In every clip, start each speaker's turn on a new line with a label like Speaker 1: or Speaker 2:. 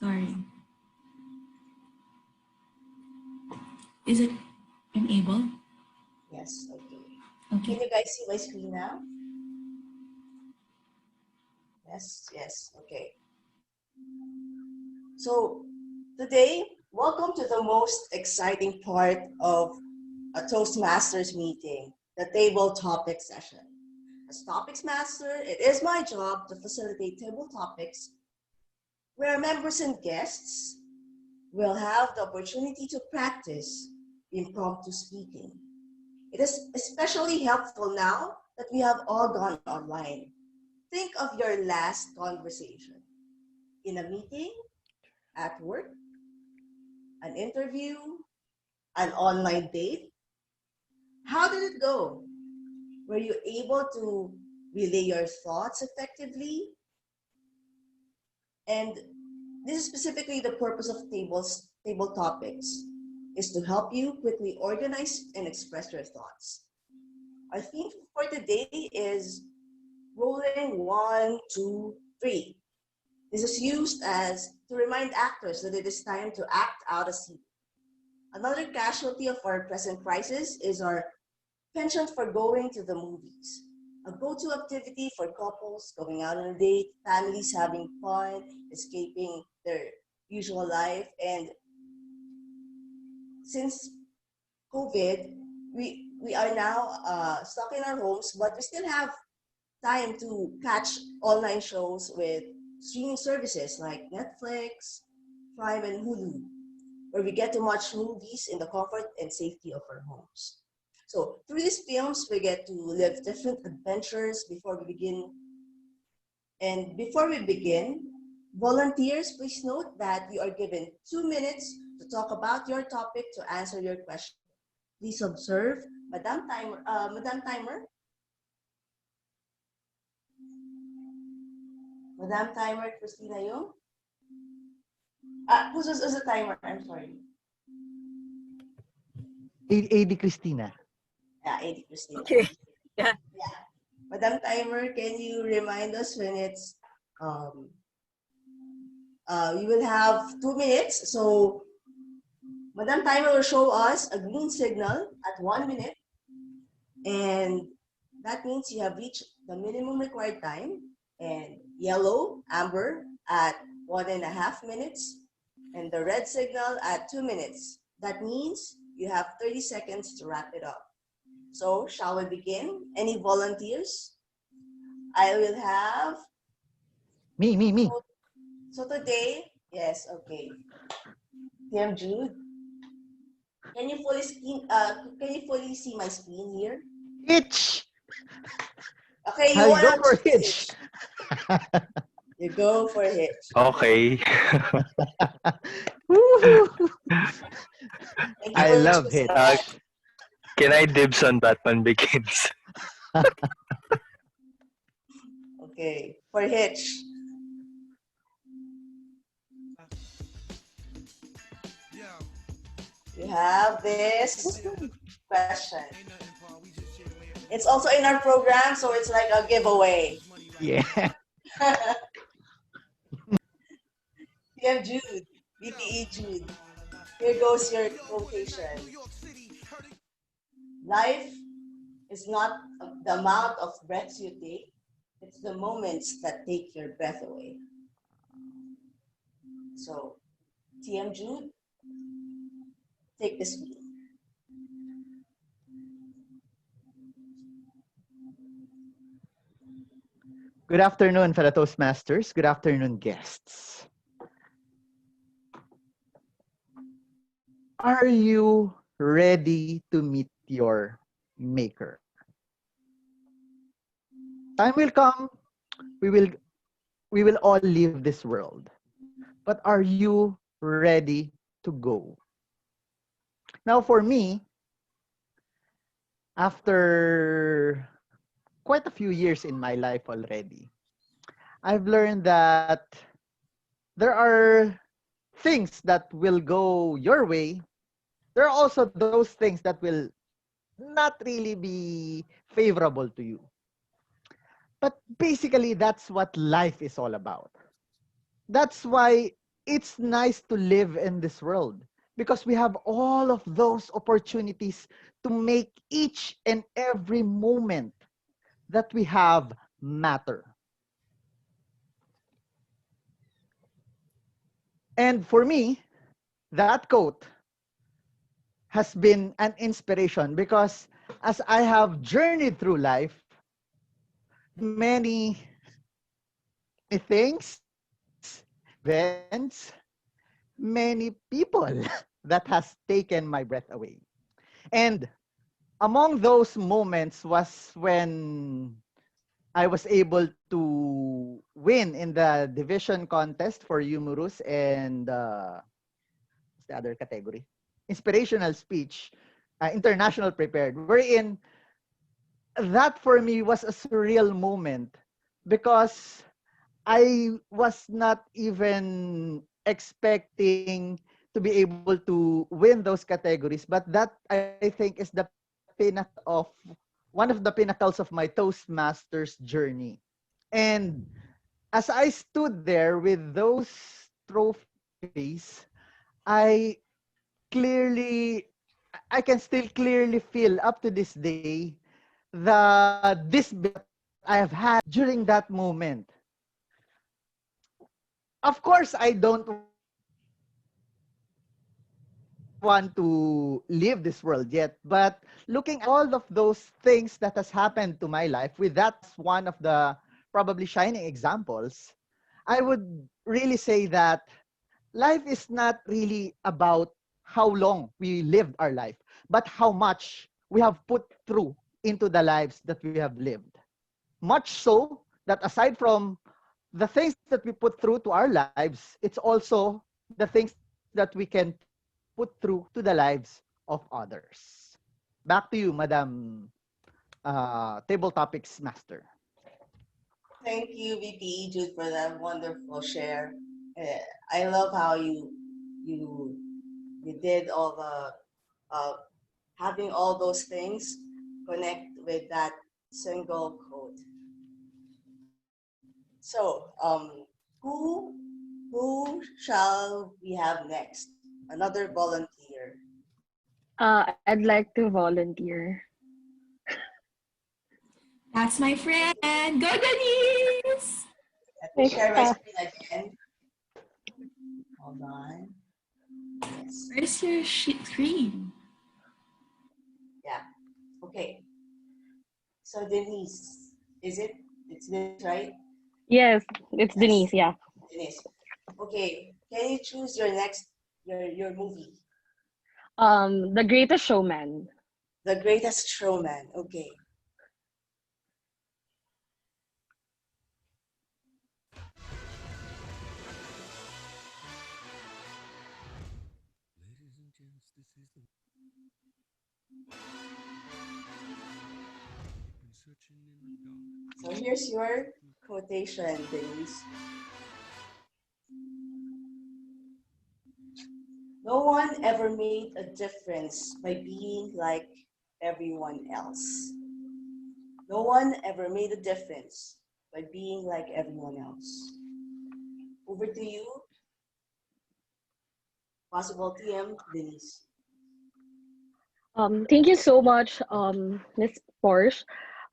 Speaker 1: Sorry. Is it enabled?
Speaker 2: Yes, okay.
Speaker 1: Okay.
Speaker 2: Can you guys see my screen now? Yes, okay. So today, welcome to the most exciting part of a Toastmasters meeting, the table topic session. As topics master, it is my job to facilitate table topics where members and guests will have the opportunity to practice impromptu speaking. It is especially helpful now that we have all gone online. Think of your last conversation in a meeting, at work, an interview, an online date. How did it go? Were you able to relay your thoughts effectively? And this is specifically the purpose of table topics, is to help you quickly organize and express your thoughts. Our theme for today is rolling 1, 2, 3. This is used as to remind actors that it is time to act out a scene. Another casualty of our present crisis is our penchant for going to the movies, a go-to activity for couples going out on a date, families having fun, escaping their usual life. And since COVID, we are now stuck in our homes, but we still have time to catch online shows with streaming services like Netflix, Prime, and Hulu, where we get to watch movies in the comfort and safety of our homes. So through these films, we get to live different adventures before we begin. And before we begin, volunteers, please note that you are given 2 minutes to talk about your topic to answer your question. Please observe. Madam Timer. Madam Timer, Christina Yung. Who's the timer? I'm sorry.
Speaker 3: AD Christina.
Speaker 2: Yeah, AD Christina.
Speaker 4: Okay. Yeah.
Speaker 2: Madam Timer, can you remind us when it's we will have 2 minutes. So Madam Timer will show us a green signal at 1 minute. And that means you have reached the minimum required time. And yellow, amber at 1.5 minutes. And the red signal at 2 minutes. That means you have 30 seconds to wrap it up. So shall we begin? Any volunteers? I will have...
Speaker 3: Me.
Speaker 2: So today, yes, okay. Dear Jude, can you fully see my screen here?
Speaker 3: Hitch!
Speaker 2: Okay, you
Speaker 3: I'll
Speaker 2: want
Speaker 3: go
Speaker 2: to
Speaker 3: for
Speaker 2: Hitch.
Speaker 3: Hitch.
Speaker 2: You go for Hitch.
Speaker 5: Okay.
Speaker 2: Thank you
Speaker 3: I
Speaker 2: for
Speaker 3: love
Speaker 2: choosing
Speaker 3: Hitch.
Speaker 2: that.
Speaker 5: Can I dibs on Batman Begins?
Speaker 2: Okay, for Hitch. You have this question. It's also in our program, so it's like a giveaway.
Speaker 3: Yeah.
Speaker 2: Dear Jude, BPE Jude, here goes your quotation. Life is not the amount of breaths you take, it's the moments that take your breath away. So, TM Jude, take this wheel.
Speaker 3: Good afternoon, fellow Toastmasters. Good afternoon, guests. Are you ready to meet your maker? Time will come, we will all leave this world. But are you ready to go? Now for me, after quite a few years in my life already, I've learned that there are things that will go your way. There are also those things that will not really be favorable to you. But basically, that's what life is all about. That's why it's nice to live in this world because we have all of those opportunities to make each and every moment that we have matter. And for me, that quote has been an inspiration because as I have journeyed through life, many things, events, many people that has taken my breath away. And among those moments was when I was able to win in the division contest for humorous and what's the other category? Inspirational speech, international prepared. Wherein that for me was a surreal moment because I was not even expecting to be able to win those categories, but that I think is the pinnacle of one of the pinnacles of my Toastmasters journey. And as I stood there with those trophies, I clearly, I can still clearly feel up to this day the disbelief that I have had during that moment. Of course, I don't want to leave this world yet, but looking at all of those things that has happened to my life, with that one of the probably shining examples, I would really say that life is not really about how long we lived our life, but how much we have put through into the lives that we have lived. Much so that aside from the things that we put through to our lives, it's also the things that we can put through to the lives of others. Back to you, Madam Table Topics Master.
Speaker 2: Thank you, VP Jude, for that wonderful share. Uh, I love how you you did all the uh, having all those things connect with that single quote. So, who shall we have next? Another volunteer.
Speaker 4: I'd like to volunteer.
Speaker 1: That's my friend. Go, Denise!
Speaker 2: Let me share my screen again. Hold on. Yes.
Speaker 1: Where's your screen?
Speaker 2: Yeah. Okay. So Denise, is it? It's Denise, right?
Speaker 4: Yes, it's
Speaker 2: Yes,
Speaker 4: Denise. Yeah.
Speaker 2: Denise. Okay. Can you choose your next your movie?
Speaker 4: The Greatest Showman.
Speaker 2: The Greatest Showman. Okay. So here's your quotation, Denise. No one ever made a difference by being like everyone else. No one ever made a difference by being like everyone else. Over to you, possible TM, Denise.
Speaker 4: Thank you so much, Miss Porsh.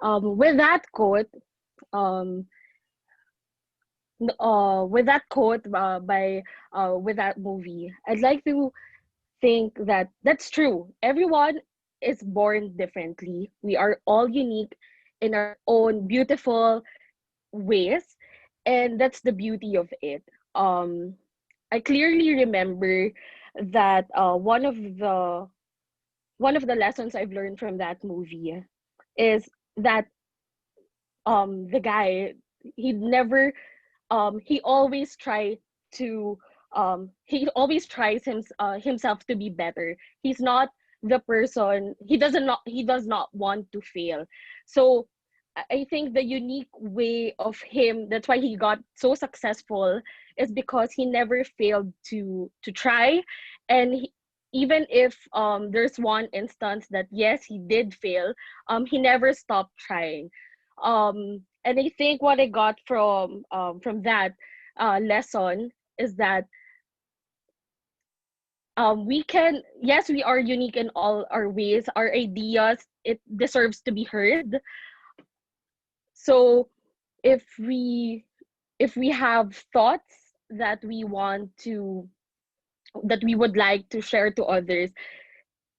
Speaker 4: With that quote, um, with that quote by with that movie, I'd like to think that that's true. Everyone is born differently. We are all unique in our own beautiful ways, and that's the beauty of it. Um, I clearly remember that one of the lessons I've learned from that movie is that the guy, he never he always to he always tries himself to be better. He's not the person, he does not want to fail. So I think the unique way of him, that's why he got so successful, is because he never failed to try. And even if there's one instance that yes, he did fail, he never stopped trying. And I think what I got from that lesson is that we can, yes, we are unique in all our ways. Our ideas, it deserves to be heard. So if we have thoughts that we want to, that we would like to share to others,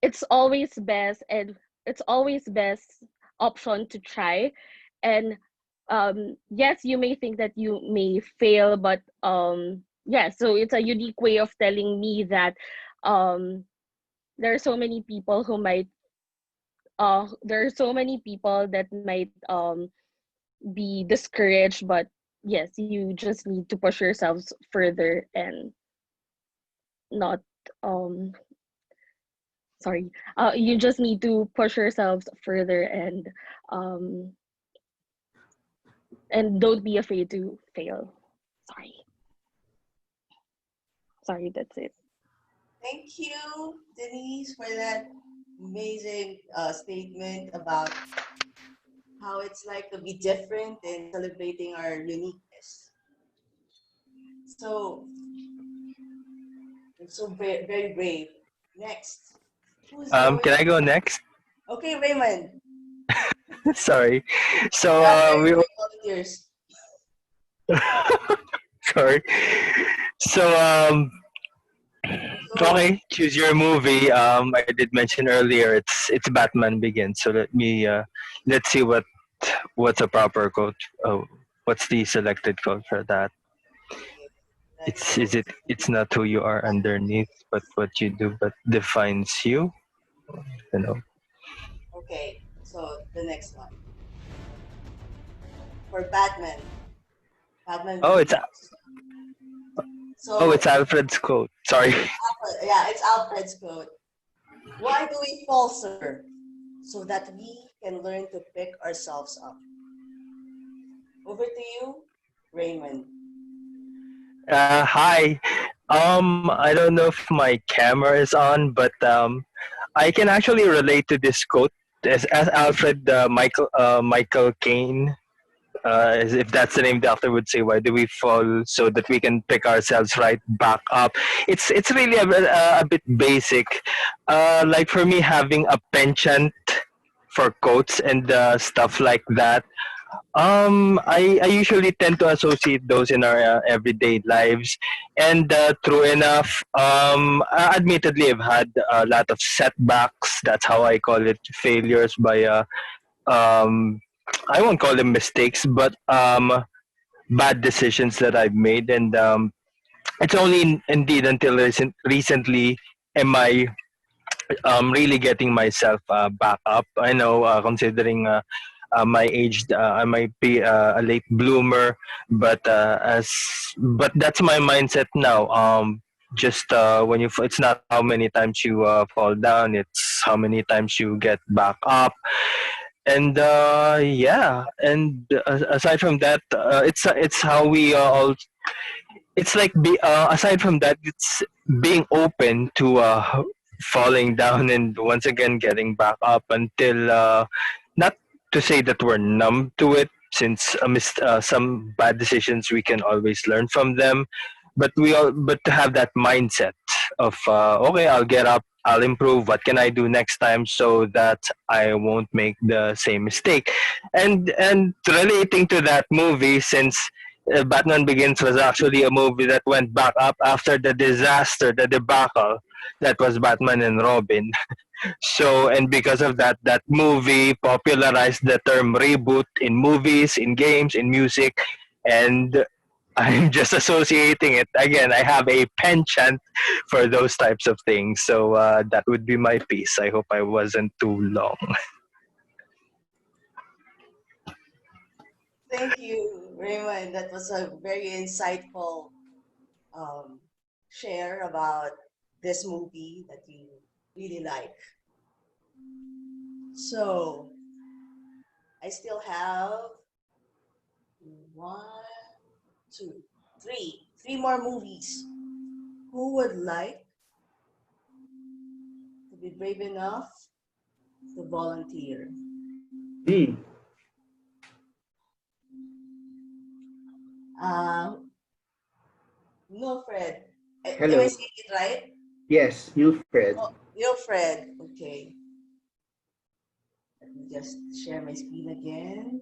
Speaker 4: it's always best, and it's always best option to try. And yes, you may think that you may fail, but yeah, so it's a unique way of telling me that um there are so many people who might there are so many people that might be discouraged, but yes, you just need to push yourselves further and not um sorry, you just need to push yourselves further um and don't be afraid to fail. Sorry, that's it.
Speaker 2: Thank you, Denise, for that amazing statement about how it's like to be different and celebrating our uniqueness. So, it's so very brave. Next, who's going?
Speaker 5: Can I go next?
Speaker 2: Okay, Raymond.
Speaker 5: Sorry. So
Speaker 2: We are very
Speaker 5: we
Speaker 2: quick volunteers.
Speaker 5: sorry. So
Speaker 2: So,
Speaker 5: okay, choose your movie. I did mention earlier it's Batman Begins. So let's see what's a proper quote. Oh, what's the selected quote for that?
Speaker 2: okay, let's go.
Speaker 5: It's not who you are underneath, but what you do but defines you. You know.
Speaker 2: Okay, so the next one for Batman. Batman
Speaker 5: Oh, it's
Speaker 2: Begins.
Speaker 5: oh,
Speaker 2: So,
Speaker 5: it's Alfred's quote. Sorry.
Speaker 2: Yeah, it's Alfred's quote. Why do we fall, sir? So that we can learn to pick ourselves up. Over to you, Raymond.
Speaker 5: Hi. I don't know if my camera is on, but I can actually relate to this quote as Alfred Michael Caine. If that's the name, the doctor would say, "Why do we fall so that we can pick ourselves right back up?" It's really a bit basic. Like for me, having a penchant for quotes and stuff like that. I usually tend to associate those in our everyday lives, and true enough, admittedly, I've had a lot of setbacks. That's how I call it, failures by um, I won't call them mistakes, but bad decisions that I've made, and it's only indeed until recently am I really getting myself back up. I know, considering my age, I might be a late bloomer, but that's my mindset now. Just when it's not how many times you fall down, it's how many times you get back up. And yeah, and aside from that, it's how we all. It's like aside from that, it's being open to falling down and once again getting back up until not to say that we're numb to it, since some bad decisions we can always learn from them, but to have that mindset of okay, I'll get up, I'll improve, what can I do next time so that I won't make the same mistake. And relating to that movie, since Batman Begins was actually a movie that went back up after the disaster, the debacle that was Batman and Robin. So, and because of that, that movie popularized the term reboot in movies, in games, in music, and I'm just associating it. Again, I have a penchant for those types of things. So that would be my piece. I hope I wasn't too long.
Speaker 2: Thank you, Raymond. That was a very insightful um, share about this movie that you really like. So, I still have one, two, three more movies. Who would like to be brave enough to volunteer?
Speaker 6: Me.
Speaker 2: Uh, Neulfred. Am I
Speaker 6: Hello.
Speaker 2: saying it right?
Speaker 6: Yes, Neulfred.
Speaker 2: Oh, Neulfred. Okay. Let me just share my screen again.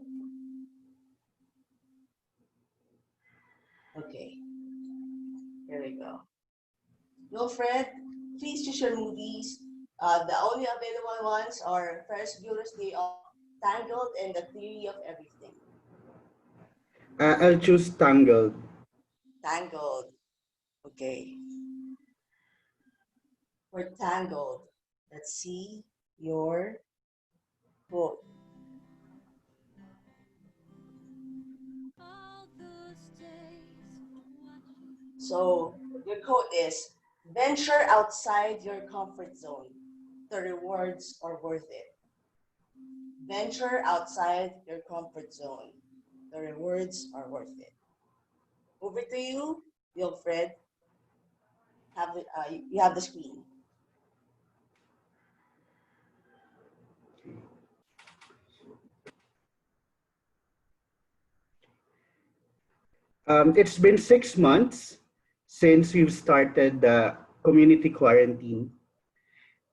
Speaker 2: Okay. Here we go. Neulfred, please choose your movies. The only available ones are Ferris Bueller's Day Off, Tangled, and The Theory of Everything.
Speaker 6: I'll choose Tangled.
Speaker 2: Tangled. Okay. For Tangled, let's see your quote. So your quote is, venture outside your comfort zone. The rewards are worth it. Venture outside your comfort zone. The rewards are worth it. Over to you, Wilfred. You have the screen.
Speaker 6: It's been 6 months since we've started the community quarantine.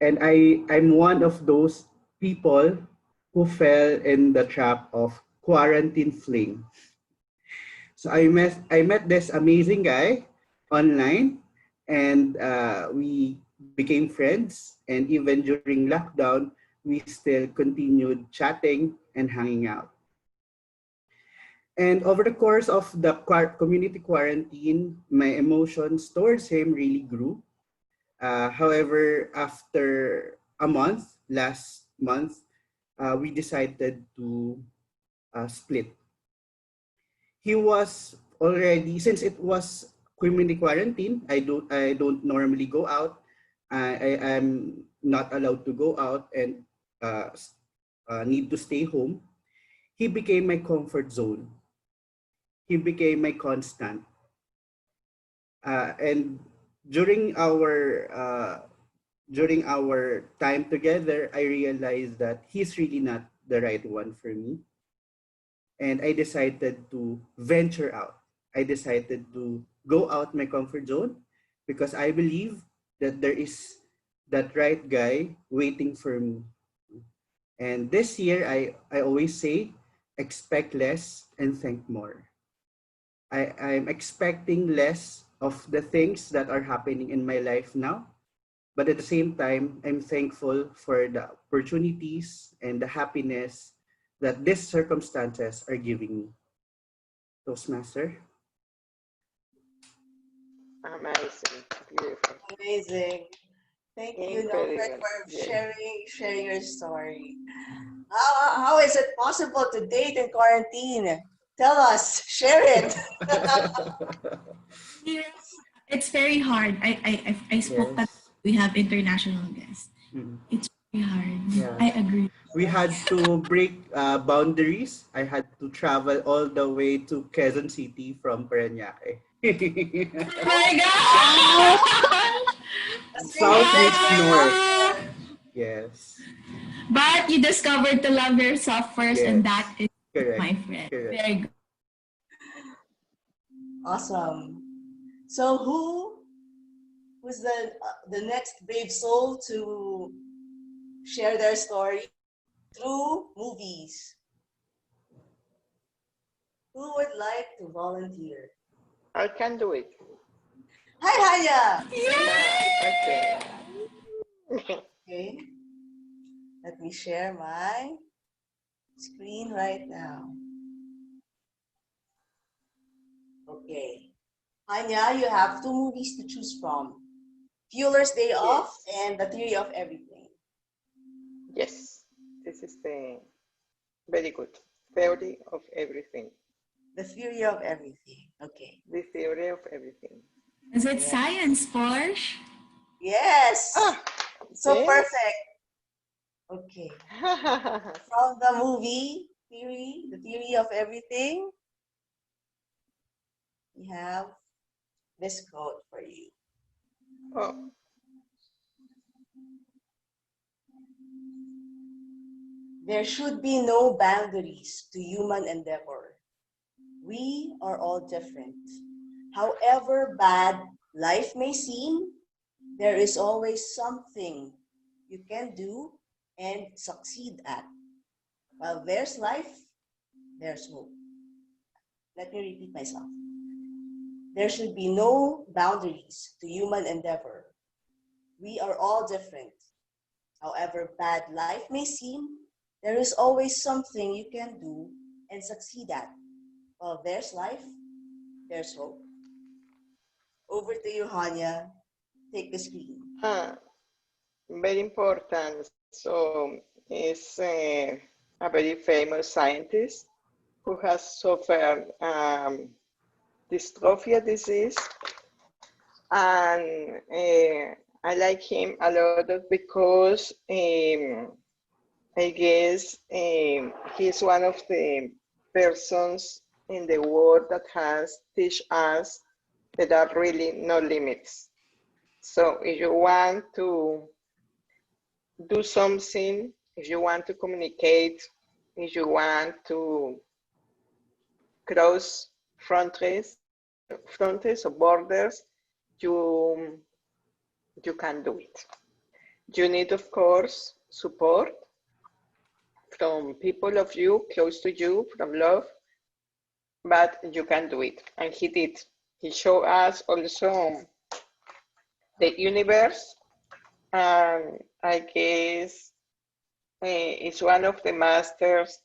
Speaker 6: And I'm one of those people who fell in the trap of quarantine fling. So I met this amazing guy online, and we became friends. And even during lockdown, we still continued chatting and hanging out. And over the course of the community quarantine, my emotions towards him really grew. However, after a month, last month, we decided to split. He was already, since it was community quarantine, I don't normally go out. I am not allowed to go out and need to stay home. He became my comfort zone. He became my constant. And during our uh, during our time together, I realized that he's really not the right one for me. And I decided to venture out. I decided to go out my comfort zone because I believe that there is that right guy waiting for me. And this year, I always say, expect less and think more. I'm expecting less of the things that are happening in my life now. But at the same time, I'm thankful for the opportunities and the happiness that these circumstances are giving me. Toastmaster.
Speaker 7: Amazing. Beautiful.
Speaker 2: Amazing. Thank you, Neulfred,
Speaker 7: Incredible.
Speaker 2: for
Speaker 7: Yeah.
Speaker 2: sharing your story. How is it possible to date in quarantine? Tell us. Share it.
Speaker 1: Yeah, it's very hard. I spoke that
Speaker 6: Yes.
Speaker 1: we have international guests.
Speaker 6: Mm.
Speaker 1: It's very hard.
Speaker 6: Yeah.
Speaker 1: I agree.
Speaker 6: We had to break boundaries. I had to travel all the way to Quezon City from Parañaque.
Speaker 1: Oh my gosh!
Speaker 2: That's really
Speaker 6: South
Speaker 2: great
Speaker 6: meets
Speaker 2: for
Speaker 6: north.
Speaker 1: Wow!
Speaker 2: us.
Speaker 6: Yes.
Speaker 1: But you discovered to love yourself first, and that
Speaker 6: Yes.
Speaker 1: is
Speaker 6: Correct.
Speaker 1: my friend.
Speaker 6: Correct.
Speaker 1: Very good.
Speaker 2: Awesome. So who's the next brave soul to share their story through movies? Who would like to volunteer?
Speaker 7: I can do it.
Speaker 2: Hi, Hania.
Speaker 7: Yeah. Okay.
Speaker 2: Okay, let me share my screen right now. Okay. Hania, you have two movies to choose from. Bueller's Day Off
Speaker 7: Yes.
Speaker 2: and The Theory of Everything.
Speaker 7: Yes. This is the very good theory of everything.
Speaker 2: The Theory of Everything. Okay.
Speaker 7: The theory of everything.
Speaker 1: Is it
Speaker 2: Yeah.
Speaker 1: science, Porsh?
Speaker 2: Yes.
Speaker 7: Ah,
Speaker 2: So
Speaker 7: yes.
Speaker 2: perfect. Okay. From the movie The Theory of Everything, we have this quote for you.
Speaker 7: Oh,
Speaker 2: There should be no boundaries to human endeavor. We are all different. However bad life may seem, There is always something you can do and succeed at. While there's life, there's hope. Let me repeat myself. There should be no boundaries to human endeavor. We are all different. However bad life may seem, there is always something you can do and succeed at. While there's life, there's hope. Over to you, Hania. Take the screen.
Speaker 7: Very important. So he's a very famous scientist who has suffered dystrophia disease, and I like him a lot because I guess he's one of the persons in the world that has teach us that there are really no limits. So if you want to do something, if you want to communicate, if you want to cross frontiers or borders, you can do it. You need, of course, support from people of you, close to you, from love, but you can do it. And he did. He showed us also the universe, and I guess it's one of the masters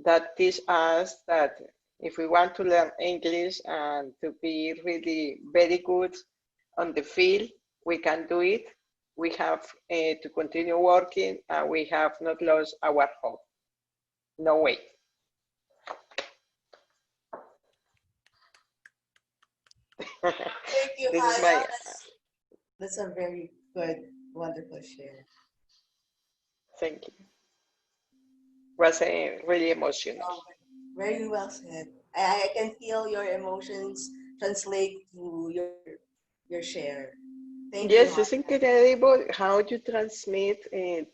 Speaker 7: that teach us that if we want to learn English and to be really very good on the field, we can do it. We have to continue working, and we have not lost our hope. No way.
Speaker 2: Thank you,
Speaker 7: This is
Speaker 2: Hania.
Speaker 7: my,
Speaker 2: That's a very good, wonderful share.
Speaker 7: thank you. Was really emotional.
Speaker 2: Oh, very well said. I can feel your emotions translate through your share. Thank you,
Speaker 7: Yes, it's
Speaker 2: Hania.
Speaker 7: incredible how you transmit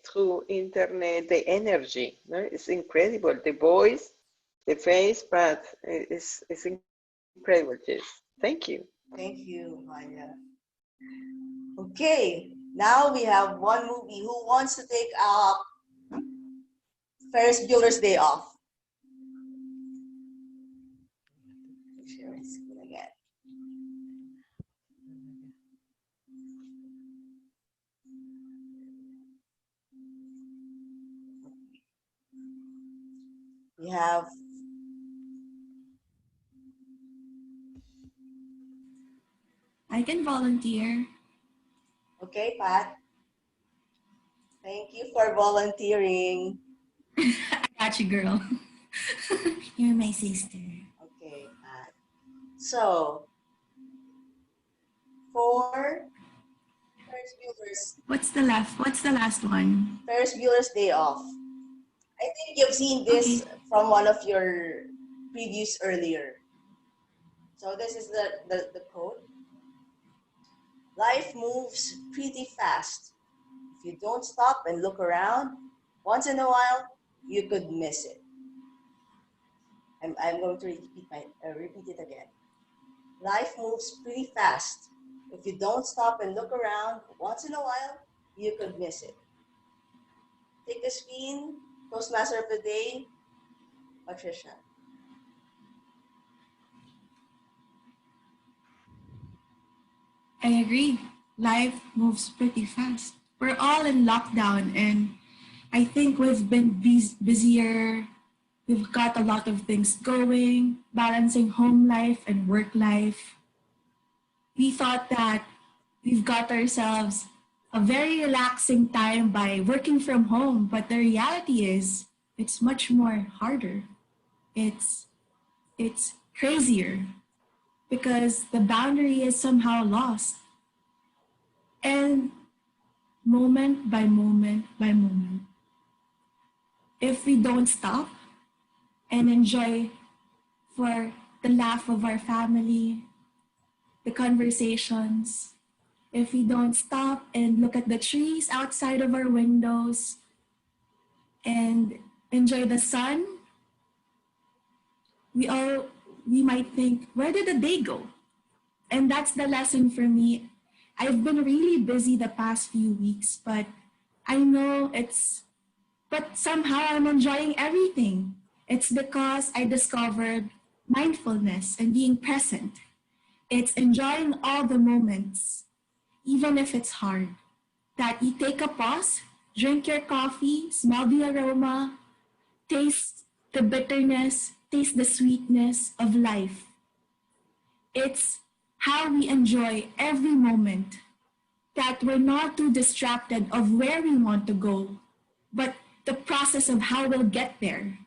Speaker 7: through internet the energy. No? It's incredible, the voice, the face, but it's incredible. Yes, thank you.
Speaker 2: Thank you, Hania. Okay, now we have one movie. Who wants to take Ferris Bueller's Day Off? Share my screen again. We have
Speaker 1: I can volunteer.
Speaker 2: okay, Pat. Thank you for volunteering.
Speaker 1: I got you, girl. You're my sister.
Speaker 2: Okay, Pat. So for
Speaker 1: What's the last one?
Speaker 2: Ferris Bueller's Day Off. I think you've seen this
Speaker 1: Okay.
Speaker 2: from one of your previews earlier. So this is the quote. Life moves pretty fast. If you don't stop and look around, once in a while, you could miss it. I'm going to repeat it again. Life moves pretty fast. If you don't stop and look around, once in a while, you could miss it. Take the screen, Toastmaster of the Day, Patricia.
Speaker 1: I agree. Life moves pretty fast. We're all in lockdown, and I think we've been busier. We've got a lot of things going, balancing home life and work life. We thought that we've got ourselves a very relaxing time by working from home, but the reality is it's much more harder. It's it's crazier because the boundary is somehow lost. And moment by moment by moment, if we don't stop and enjoy for the laugh of our family, the conversations, if we don't stop and look at the trees outside of our windows and enjoy the sun, we might think, where did the day go? And that's the lesson for me. I've been really busy the past few weeks, but I know but somehow I'm enjoying everything. It's because I discovered mindfulness and being present. It's enjoying all the moments, even if it's hard. That you take a pause, drink your coffee, smell the aroma, taste the bitterness, taste the sweetness of life. It's how we enjoy every moment, that we're not too distracted of where we want to go, but the process of how we'll get there.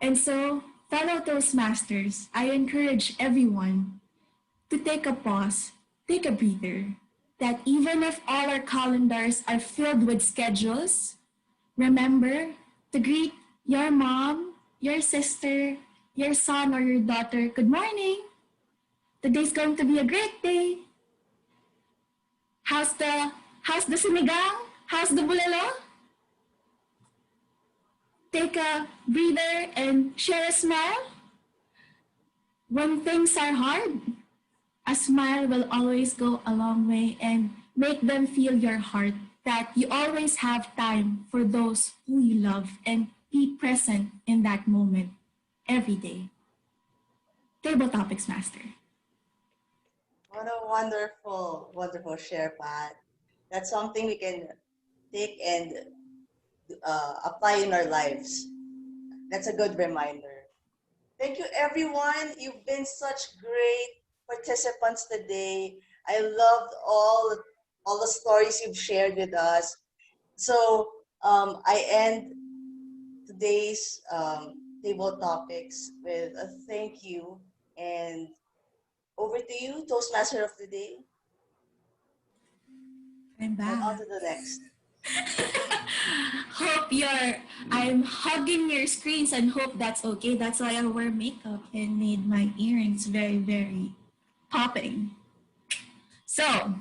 Speaker 1: And so, fellow Toastmasters, I encourage everyone to take a pause, take a breather, that even if all our calendars are filled with schedules, remember to greet your mom, your sister, your son, or your daughter, good morning. Today's going to be a great day. How's the sinigang? How's the bulalo? Take a breather and share a smile. When things are hard, a smile will always go a long way and make them feel your heart, that you always have time for those who you love and be present in that moment every day. Table Topics Master.
Speaker 2: What a wonderful, wonderful share, Pat. That's something we can take and apply in our lives. That's a good reminder. Thank you, everyone. You've been such great participants today. I loved all the stories you've shared with us. So I end today's table topics with a thank you, and over to you, Toastmaster of the day,
Speaker 1: I'm
Speaker 2: and on
Speaker 1: back.
Speaker 2: to the next.
Speaker 1: I'm hugging your screens and hope that's okay. That's why I wear makeup and made my earrings very, very popping. So,